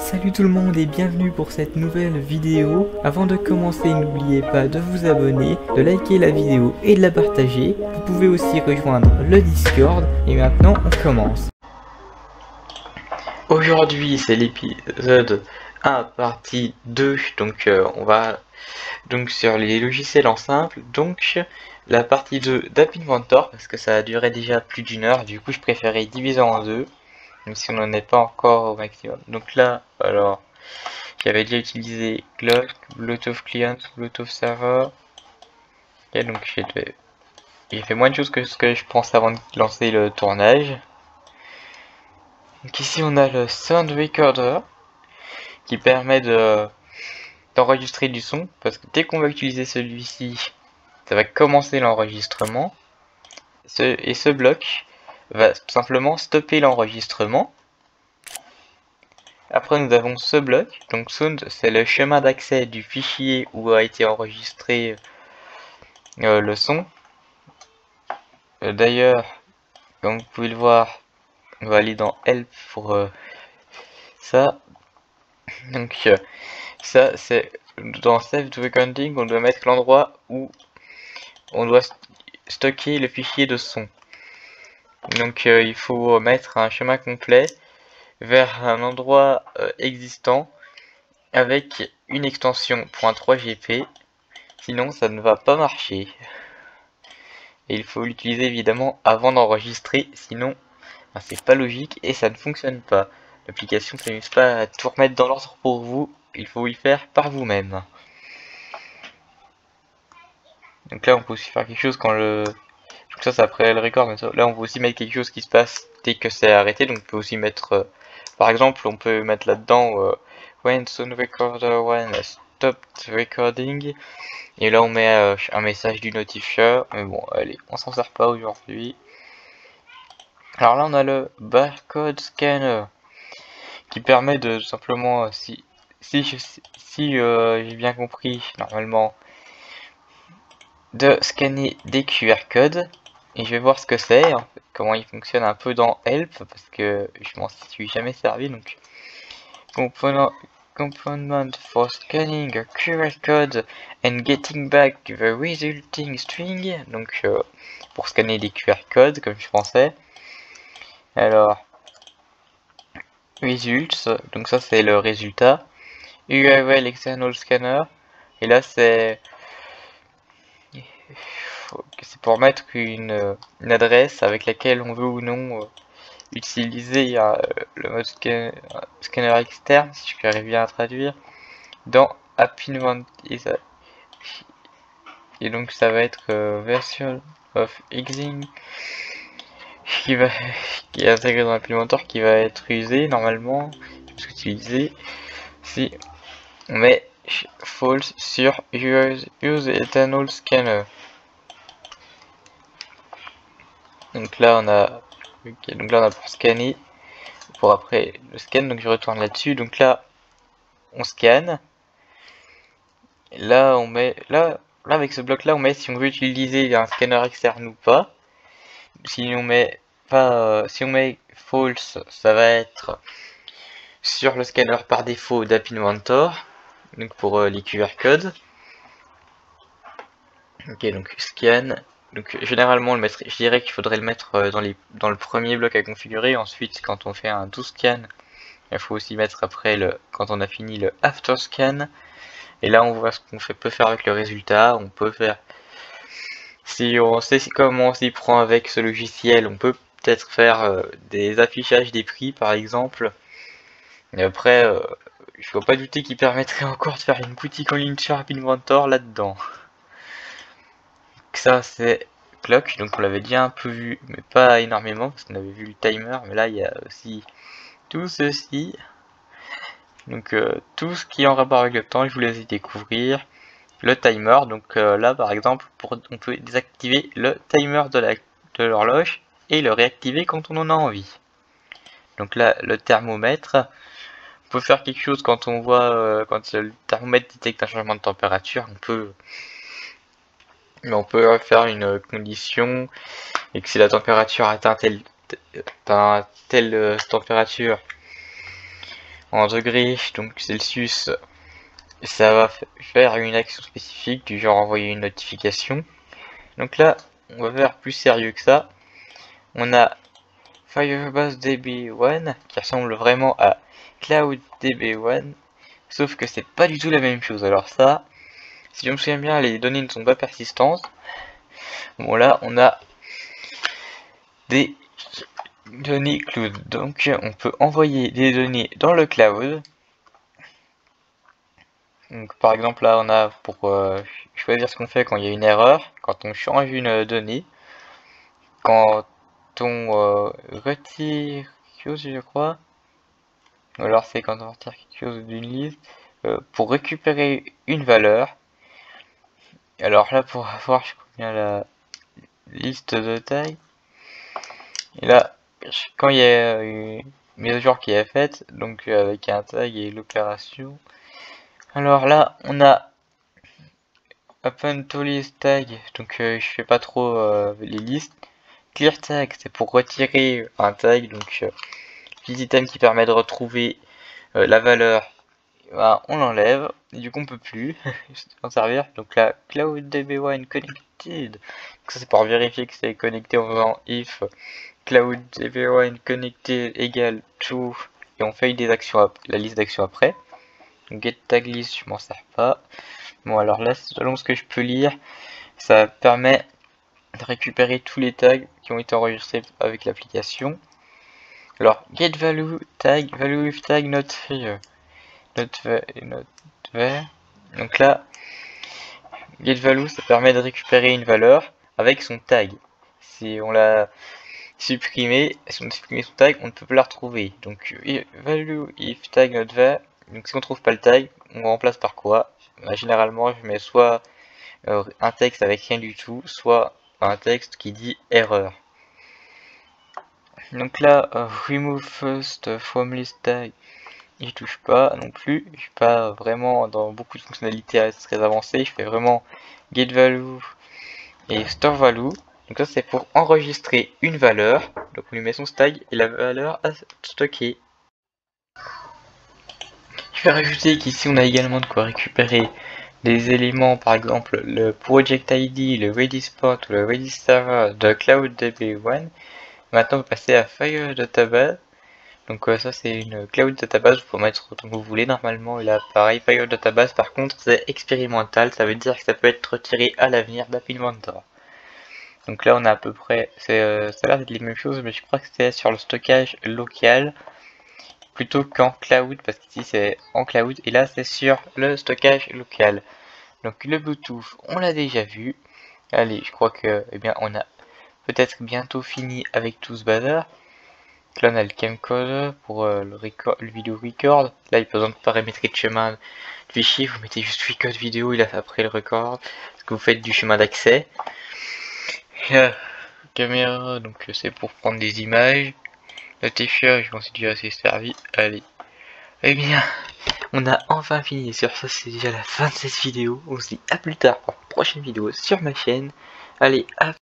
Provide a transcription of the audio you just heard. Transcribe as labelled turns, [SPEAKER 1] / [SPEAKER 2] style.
[SPEAKER 1] Salut tout le monde et bienvenue pour cette nouvelle vidéo. Avant de commencer, n'oubliez pas de vous abonner, de liker la vidéo et de la partager. Vous pouvez aussi rejoindre le Discord et maintenant on commence. Aujourd'hui c'est l'épisode 1 partie 2, donc on va donc sur les logiciels en simple, donc la partie 2 d'App Inventor parce que ça a duré déjà plus d'une heure, du coup je préférais diviser en deux. Même si on n'en est pas encore au maximum. Donc là, alors, j'avais déjà utilisé Glock, Bluetooth Client, Bluetooth Server. Et donc j'ai fait moins de choses que ce que je pensais avant de lancer le tournage. Donc ici on a le Sound Recorder qui permet d'enregistrer du son. Parce que dès qu'on va utiliser celui-ci, ça va commencer l'enregistrement. Et ce bloc va tout simplement stopper l'enregistrement. Après nous avons ce bloc, donc sound c'est le chemin d'accès du fichier où a été enregistré le son. D'ailleurs, comme vous pouvez le voir, on va aller dans help pour ça. Donc ça c'est dans save to recording, on doit mettre l'endroit où on doit stocker le fichier de son. Donc il faut mettre un chemin complet vers un endroit existant avec une extension .3gp, sinon ça ne va pas marcher. Et il faut l'utiliser évidemment avant d'enregistrer, sinon ben, c'est pas logique et ça ne fonctionne pas. L'application ne s'amuse pas à tout remettre dans l'ordre pour vous, il faut y faire par vous-même. Donc là on peut aussi faire quelque chose quand le... Donc ça c'est après le record, mais là on peut aussi mettre quelque chose qui se passe dès que c'est arrêté, donc on peut aussi mettre... par exemple on peut mettre là-dedans when sound recorder when stopped recording, et là on met un message du notifier, mais bon allez, on s'en sert pas aujourd'hui. Alors là on a le barcode scanner qui permet de simplement, si j'ai bien compris, normalement, de scanner des QR codes. Et je vais voir ce que c'est, en fait, comment il fonctionne un peu dans Help, parce que je m'en suis jamais servi. Donc, component for scanning a QR code and getting back the resulting string. Donc, pour scanner des QR codes, comme je pensais. Alors, results, donc ça c'est le résultat. URL external scanner, et là c'est pour mettre une adresse avec laquelle on veut ou non utiliser le mode scanner externe, si je arrive bien à traduire, dans App Inventor. Et donc ça va être version of exing qui est intégré dans App Inventor, qui va être usé normalement, utilisé si on met false sur use eternal scanner. Donc là on a pour scanner, pour après le scan, donc je retourne là-dessus. Donc là on scanne, là on met là avec ce bloc là on met si on veut utiliser un scanner externe ou pas. Si on met pas si on met false, ça va être sur le scanner par défaut d'App Inventor, donc pour les QR codes. Ok, donc scan. Donc généralement je dirais qu'il faudrait le mettre dans le premier bloc à configurer. Ensuite, quand on fait un do scan, il faut aussi mettre après quand on a fini le after scan. Et là on voit ce qu'on peut faire avec le résultat. On peut faire, si on sait comment on s'y prend avec ce logiciel, on peut peut-être faire des affichages des prix par exemple. Et après, je ne vois pas douter qu'il permettrait encore de faire une boutique en ligne sur App Inventor là-dedans. Ça c'est clock, donc on l'avait déjà un peu vu, mais pas énormément parce qu'on avait vu le timer, mais là il y a aussi tout ceci. Donc tout ce qui est en rapport avec le temps, je vous laisse découvrir. Le timer, donc là par exemple, on peut désactiver le timer de l'horloge et le réactiver quand on en a envie. Donc là, le thermomètre, on peut faire quelque chose quand on voit, quand le thermomètre détecte un changement de température, on peut faire une condition, et que si la température atteint telle température, en degrés, donc Celsius, ça va faire une action spécifique du genre envoyer une notification. Donc là, on va faire plus sérieux que ça. On a Firebase DB1 qui ressemble vraiment à Cloud DB1, sauf que c'est pas du tout la même chose. Alors ça, si je me souviens bien, les données ne sont pas persistantes. Bon là, on a des données cloud, donc on peut envoyer des données dans le cloud. Donc par exemple là, on a pour choisir ce qu'on fait quand il y a une erreur, quand on change une donnée, quand on retire quelque chose, je crois, ou alors c'est quand on retire quelque chose d'une liste, pour récupérer une valeur. Alors là, pour avoir, je crois bien la liste de taille, et là, quand il y a une mise à jour qui est faite, donc avec un tag et l'opération, alors là, on a Open to list tag, donc je fais pas trop les listes. Clear tag, c'est pour retirer un tag, donc petit item qui permet de retrouver la valeur, ben, on l'enlève, et du coup on peut plus s'en servir. Donc là, Cloud DB1 connected, donc ça c'est pour vérifier que c'est connecté en faisant if Cloud DB1 connected égale true, et on fait des actions, la liste d'actions après. Donc get tag list, je m'en sers pas. Bon alors là, selon ce que je peux lire, ça permet de récupérer tous les tags qui ont été enregistrés avec l'application. Alors get value with tag not here, not there. Donc là, get value, ça permet de récupérer une valeur avec son tag. Si on l'a supprimé, si on a supprimé son tag, on ne peut pas la retrouver. Donc value if tag not there. Donc si on trouve pas le tag, on remplace par quoi? Généralement, je mets soit un texte avec rien du tout, soit un texte qui dit erreur. Donc là, remove first from list tag, j'y touche pas non plus. Je suis pas vraiment dans beaucoup de fonctionnalités très avancées. Je fais vraiment get value et store value. Donc ça c'est pour enregistrer une valeur. Donc on lui met son tag et la valeur à stocker. Je vais rajouter qu'ici on a également de quoi récupérer des éléments, par exemple le project ID, le ready spot ou le ready server de Cloud DB1. Maintenant on va passer à Fire Database. Donc ça c'est une Cloud Database, vous pouvez mettre autant que vous voulez. Normalement là pareil, Fire Database par contre c'est expérimental, ça veut dire que ça peut être retiré à l'avenir d'App Inventor. Donc là on a à peu près, ça a l'air d'être les mêmes choses, mais je crois que c'est sur le stockage local plutôt qu'en cloud, parce qu'ici c'est en cloud et là c'est sur le stockage local. Donc le Bluetooth on l'a déjà vu. Allez, je crois que on a peut-être bientôt fini avec tout ce bazar. Là on a le camcorder pour le vidéo record. Là il n'y a pas besoin de paramétrer de chemin de fichier, vous mettez juste record vidéo, il a fait après le record, ce que vous faites du chemin d'accès. Caméra, donc c'est pour prendre des images. Notifier, je m'en suis déjà assez servi. Allez. Eh bien, on a enfin fini. Sur ça, c'est déjà la fin de cette vidéo. On se dit à plus tard pour une prochaine vidéo sur ma chaîne. Allez, à